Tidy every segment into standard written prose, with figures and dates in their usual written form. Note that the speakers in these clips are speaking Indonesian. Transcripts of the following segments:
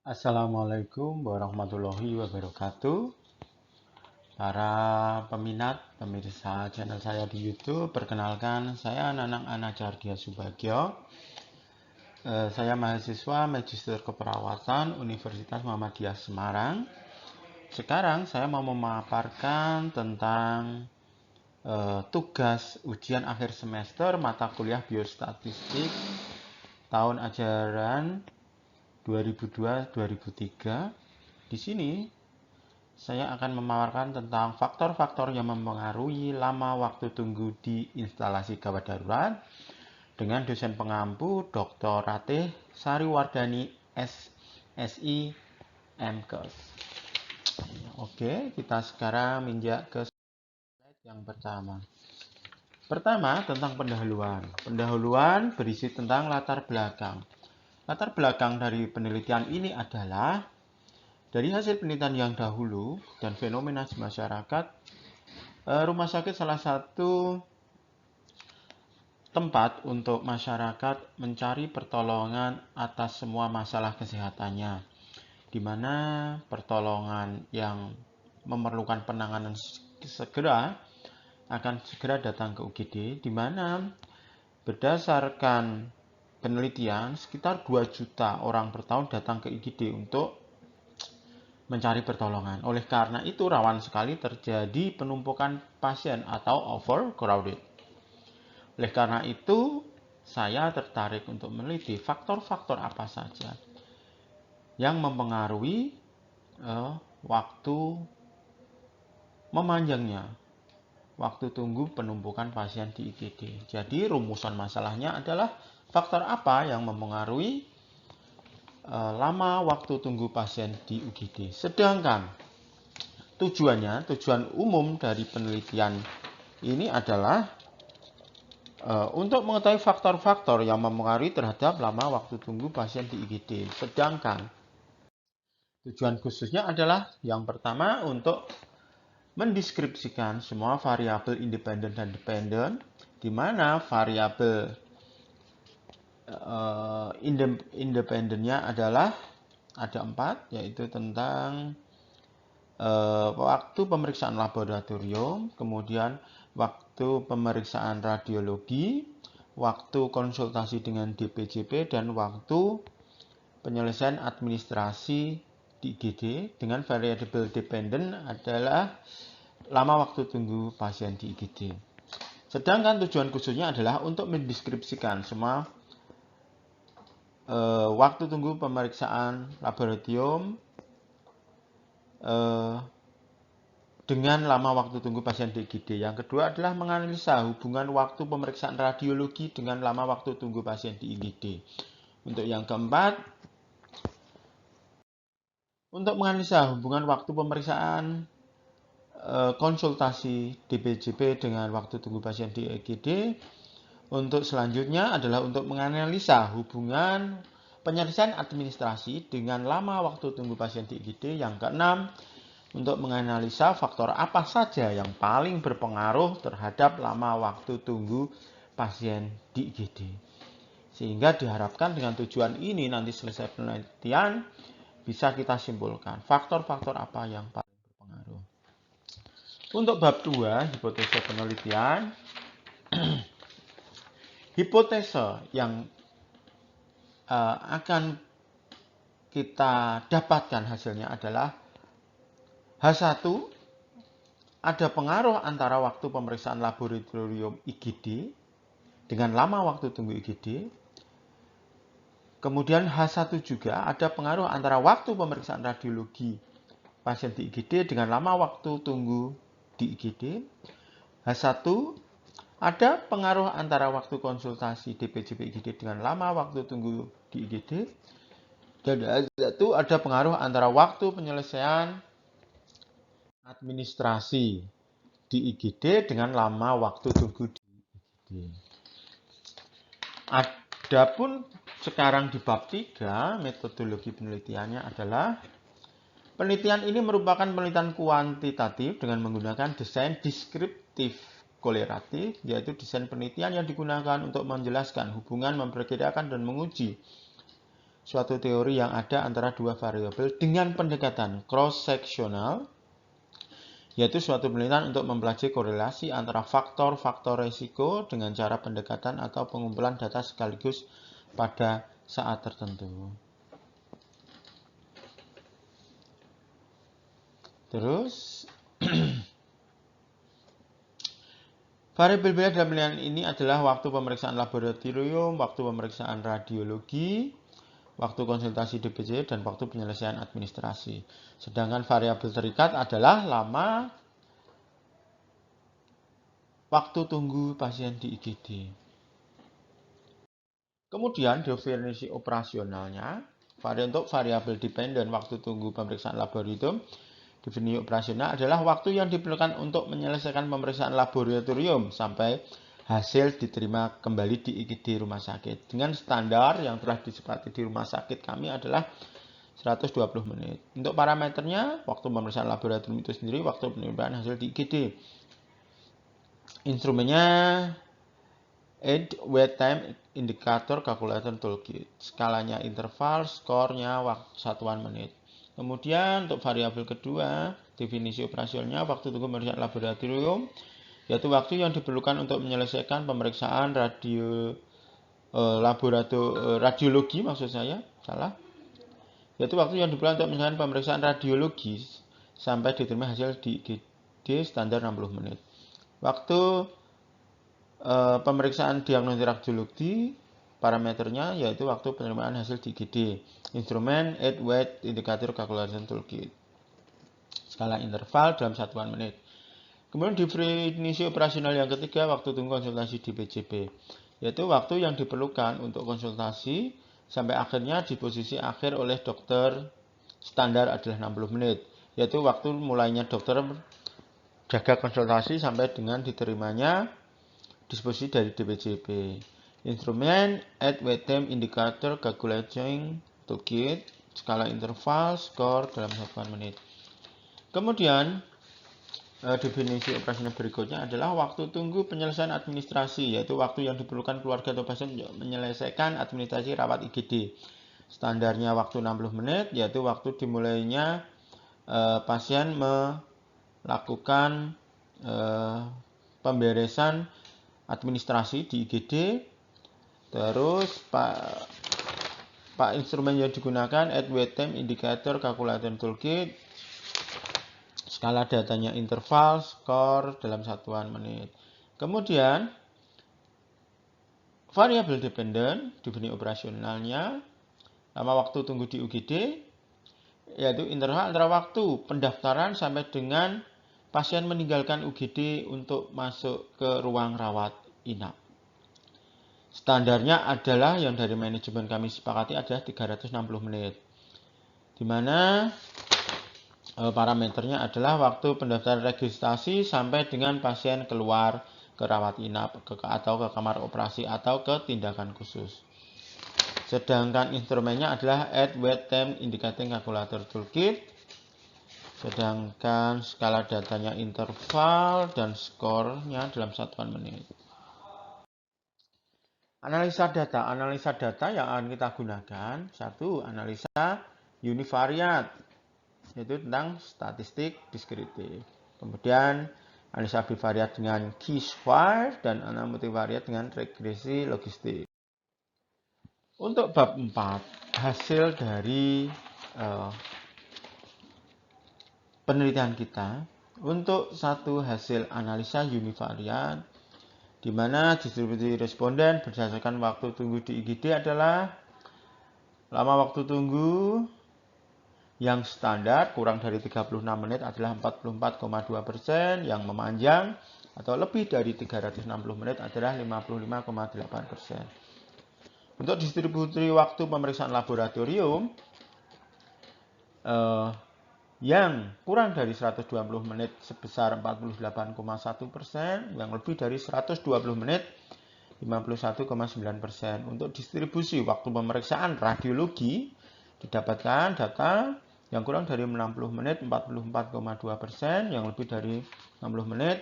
Assalamualaikum warahmatullahi wabarakatuh. Para pemirsa channel saya di YouTube, perkenalkan saya Nanang Anacardia Subagio. Saya mahasiswa Magister Keperawatan Universitas Muhammadiyah Semarang. Sekarang saya mau memaparkan tentang tugas ujian akhir semester mata kuliah Biostatistik tahun ajaran 2002-2003. Di sini saya akan memaparkan tentang faktor-faktor yang mempengaruhi lama waktu tunggu di instalasi gawat darurat dengan dosen pengampu Dr. Ratih Sariwardani SSI MKes. Oke, kita sekarang menginjak ke slide yang pertama. Pertama, tentang pendahuluan. Pendahuluan berisi tentang latar belakang. Latar belakang dari penelitian ini adalah dari hasil penelitian yang dahulu dan fenomena di masyarakat, rumah sakit salah satu tempat untuk masyarakat mencari pertolongan atas semua masalah kesehatannya, di mana pertolongan yang memerlukan penanganan segera akan segera datang ke UGD, di mana berdasarkan penelitian sekitar 2 juta orang per tahun datang ke IGD untuk mencari pertolongan. Oleh karena itu rawan sekali terjadi penumpukan pasien atau overcrowded. Oleh karena itu saya tertarik untuk meneliti faktor-faktor apa saja yang mempengaruhi waktu memanjangnya waktu tunggu penumpukan pasien di IGD. Jadi rumusan masalahnya adalah faktor apa yang mempengaruhi lama waktu tunggu pasien di UGD. Sedangkan tujuan umum dari penelitian ini adalah untuk mengetahui faktor-faktor yang mempengaruhi terhadap lama waktu tunggu pasien di IGD. Sedangkan tujuan khususnya adalah yang pertama untuk mendeskripsikan semua variabel independen dan dependen, di mana variabel independennya adalah ada 4, yaitu tentang waktu pemeriksaan laboratorium, kemudian waktu pemeriksaan radiologi, waktu konsultasi dengan DPJP, dan waktu penyelesaian administrasi di IGD. Dengan variabel dependen adalah lama waktu tunggu pasien di IGD. Sedangkan tujuan khususnya adalah untuk mendeskripsikan semua waktu tunggu pemeriksaan laboratorium dengan lama waktu tunggu pasien di IGD. Yang kedua adalah menganalisa hubungan waktu pemeriksaan radiologi dengan lama waktu tunggu pasien di IGD. Untuk yang keempat, untuk menganalisa hubungan waktu pemeriksaan konsultasi DPJP dengan waktu tunggu pasien di IGD. Untuk selanjutnya adalah untuk menganalisa hubungan penyelesaian administrasi dengan lama waktu tunggu pasien di IGD. Yang keenam, untuk menganalisa faktor apa saja yang paling berpengaruh terhadap lama waktu tunggu pasien di IGD. Sehingga diharapkan dengan tujuan ini nanti selesai penelitian bisa kita simpulkan faktor-faktor apa yang paling berpengaruh. Untuk bab 2, hipotesa penelitian. Hipotesa yang akan kita dapatkan hasilnya adalah H1, ada pengaruh antara waktu pemeriksaan laboratorium IGD dengan lama waktu tunggu IGD. Kemudian H1 juga ada pengaruh antara waktu pemeriksaan radiologi pasien di IGD dengan lama waktu tunggu di IGD. H1 ada pengaruh antara waktu konsultasi DPJP IGD dengan lama waktu tunggu di IGD. Dan H1 ada pengaruh antara waktu penyelesaian administrasi di IGD dengan lama waktu tunggu di IGD. Adapun sekarang di bab 3, metodologi penelitiannya adalah penelitian ini merupakan penelitian kuantitatif dengan menggunakan desain deskriptif korelatif, yaitu desain penelitian yang digunakan untuk menjelaskan hubungan, memperkirakan, dan menguji suatu teori yang ada antara dua variabel dengan pendekatan cross-sectional, yaitu suatu penelitian untuk mempelajari korelasi antara faktor-faktor resiko dengan cara pendekatan atau pengumpulan data sekaligus pada saat tertentu. Terus, variabel biaya dalam penilaian ini adalah waktu pemeriksaan laboratorium, waktu pemeriksaan radiologi, waktu konsultasi DPC, dan waktu penyelesaian administrasi. Sedangkan variabel terikat adalah lama waktu tunggu pasien di IGD. Kemudian definisi operasionalnya, untuk variabel dependen waktu tunggu pemeriksaan laboratorium, definisi operasional adalah waktu yang diperlukan untuk menyelesaikan pemeriksaan laboratorium sampai hasil diterima kembali di IGD rumah sakit. Dengan standar yang telah disepakati di rumah sakit kami adalah 120 menit. Untuk parameternya, waktu pemeriksaan laboratorium itu sendiri, waktu penerimaan hasil di IGD. Instrumennya Aid Wait Time Indicator Calculator Toolkit. Skalanya interval, skornya satuan menit. Kemudian untuk variabel kedua, definisi operasionalnya waktu tunggu pemeriksaan laboratorium, yaitu waktu yang diperlukan untuk menyelesaikan pemeriksaan radiologi yaitu waktu yang diperlukan untuk menyelesaikan pemeriksaan radiologi sampai diterima hasil di IGD standar 60 menit. Waktu pemeriksaan diagnosis radiologi, parameternya yaitu waktu penerimaan hasil di IGD. Instrumen Aid Wait Indicator Calculation Toolkit. Skala interval dalam satuan menit. Kemudian definisi operasional yang ketiga, waktu tunggu konsultasi di PJP, yaitu waktu yang diperlukan untuk konsultasi sampai akhirnya di posisi akhir oleh dokter standar adalah 60 menit, yaitu waktu mulainya dokter jaga konsultasi sampai dengan diterimanya disposisi dari DPJP. Instrumen Aid Wait Time Indicator Calculating Toolkit, skala interval, skor dalam satuan menit. Kemudian definisi operasional berikutnya adalah waktu tunggu penyelesaian administrasi, yaitu waktu yang diperlukan keluarga atau pasien untuk menyelesaikan administrasi rawat IGD. Standarnya waktu 60 menit, yaitu waktu dimulainya pasien melakukan pemberesan administrasi di IGD. Terus Pak instrumen yang digunakan Aid Wait Time Indicator Calculator Toolkit, skala datanya interval, skor dalam satuan menit. Kemudian variabel dependen, definisi operasionalnya, lama waktu tunggu di UGD, yaitu interval antara waktu pendaftaran sampai dengan pasien meninggalkan UGD untuk masuk ke ruang rawat inap. Standarnya adalah yang dari manajemen kami sepakati adalah 360 menit. Di mana parameternya adalah waktu pendaftaran registrasi sampai dengan pasien keluar ke rawat inap atau ke kamar operasi atau ke tindakan khusus. Sedangkan instrumennya adalah Aid Wait Time Indicating Calculator Toolkit. Sedangkan skala datanya interval dan skornya dalam satuan menit. Analisa data yang akan kita gunakan, satu, analisa univariat, yaitu tentang statistik diskritif. Kemudian analisa bivariat dengan Q-square dan analisa multivariat dengan regresi logistik. Untuk bab 4, hasil dari penelitian kita, untuk satu hasil analisa univariat, di mana distribusi responden berdasarkan waktu tunggu di IGD adalah lama waktu tunggu yang standar kurang dari 36 menit adalah 44,2%, yang memanjang atau lebih dari 360 menit adalah 55,8%. Untuk distribusi waktu pemeriksaan laboratorium yang kurang dari 120 menit sebesar 48,1%, yang lebih dari 120 menit 51,9%. Untuk distribusi waktu pemeriksaan radiologi didapatkan data yang kurang dari 60 menit 44,2%, yang lebih dari 60 menit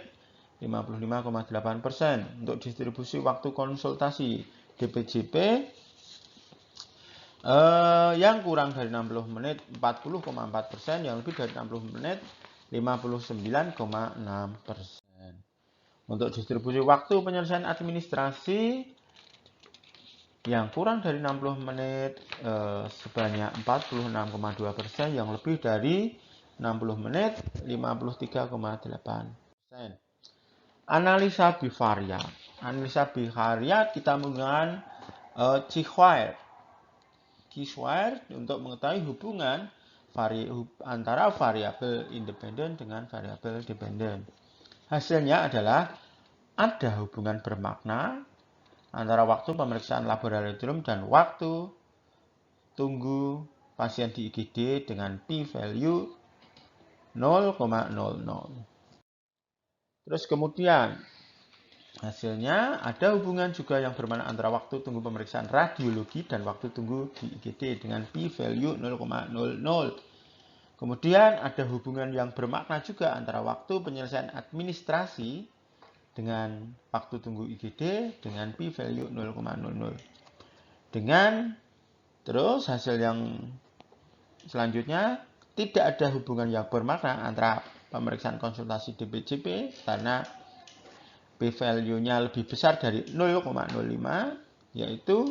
55,8%. Untuk distribusi waktu konsultasi DPJP Yang kurang dari 60 menit 40,4%, yang lebih dari 60 menit 59,6%. Untuk distribusi waktu penyelesaian administrasi yang kurang dari 60 menit sebanyak 46,2%, yang lebih dari 60 menit 53,8%. Analisa bivariat. Analisa bivariat kita menggunakan keyword untuk mengetahui hubungan antara variabel independen dengan variabel dependen. Hasilnya adalah ada hubungan bermakna antara waktu pemeriksaan laboratorium dan waktu tunggu pasien di IGD dengan p-value 0,00. Terus kemudian hasilnya ada hubungan juga yang bermakna antara waktu tunggu pemeriksaan radiologi dan waktu tunggu di IGD dengan p-value 0,00. Kemudian ada hubungan yang bermakna juga antara waktu penyelesaian administrasi dengan waktu tunggu IGD dengan p-value 0,00. Dengan terus hasil yang selanjutnya tidak ada hubungan yang bermakna antara pemeriksaan konsultasi DPJP karena p-value-nya lebih besar dari 0,05, yaitu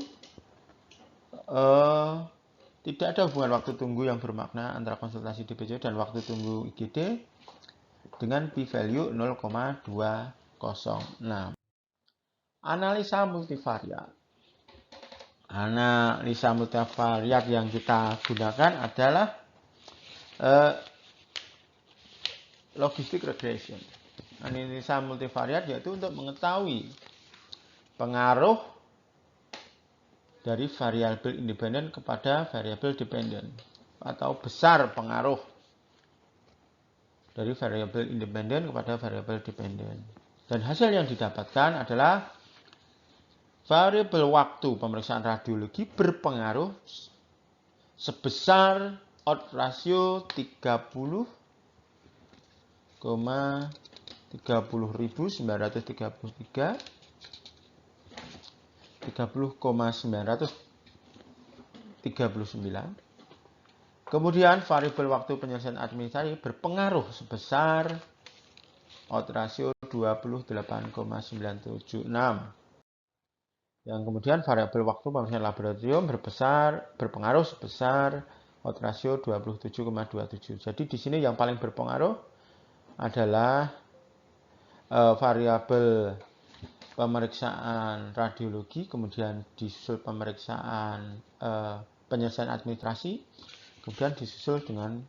tidak ada hubungan waktu tunggu yang bermakna antara konsultasi DPJP dan waktu tunggu IGD dengan p-value 0,206. Analisa multivariat. Analisa multivariat yang kita gunakan adalah logistic regression. Analisa multivariat yaitu untuk mengetahui pengaruh dari variabel independen kepada variabel dependen, atau besar pengaruh dari variabel independen kepada variabel dependen. Dan hasil yang didapatkan adalah variabel waktu pemeriksaan radiologi berpengaruh sebesar odds ratio 30,939. Kemudian variabel waktu penyelesaian administrasi berpengaruh sebesar odds ratio 28,976. Yang kemudian variabel waktu pemeriksaan laboratorium berpengaruh sebesar odds ratio 27,27. Jadi di sini yang paling berpengaruh adalah variabel pemeriksaan radiologi, kemudian disusul pemeriksaan penyelesaian administrasi, kemudian disusul dengan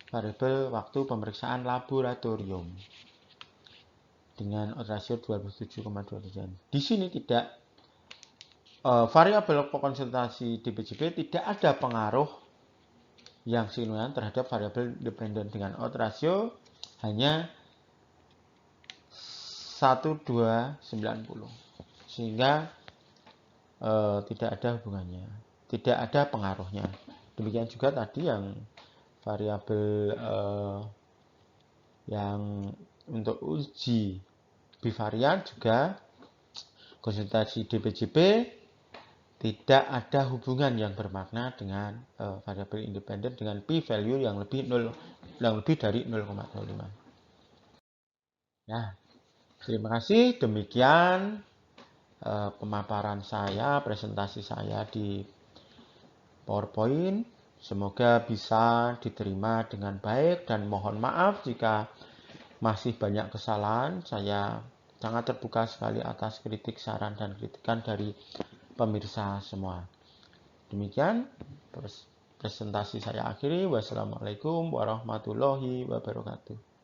variabel waktu pemeriksaan laboratorium dengan odds ratio 27,27. Di sini tidak variabel konsultasi DPJP tidak ada pengaruh yang signifikan terhadap variabel dependen dengan odds ratio hanya 1290, sehingga tidak ada hubungannya, tidak ada pengaruhnya. Demikian juga tadi yang variabel yang untuk uji bivariat juga konsultasi DPJP tidak ada hubungan yang bermakna dengan variabel independen dengan p-value yang lebih dari 0,05. Ya, terima kasih. Demikian pemaparan saya, presentasi saya di PowerPoint. Semoga bisa diterima dengan baik dan mohon maaf jika masih banyak kesalahan. Saya sangat terbuka sekali atas kritik, saran, dan kritikan dari pemirsa semua. Demikian presentasi saya akhiri. Wassalamualaikum warahmatullahi wabarakatuh.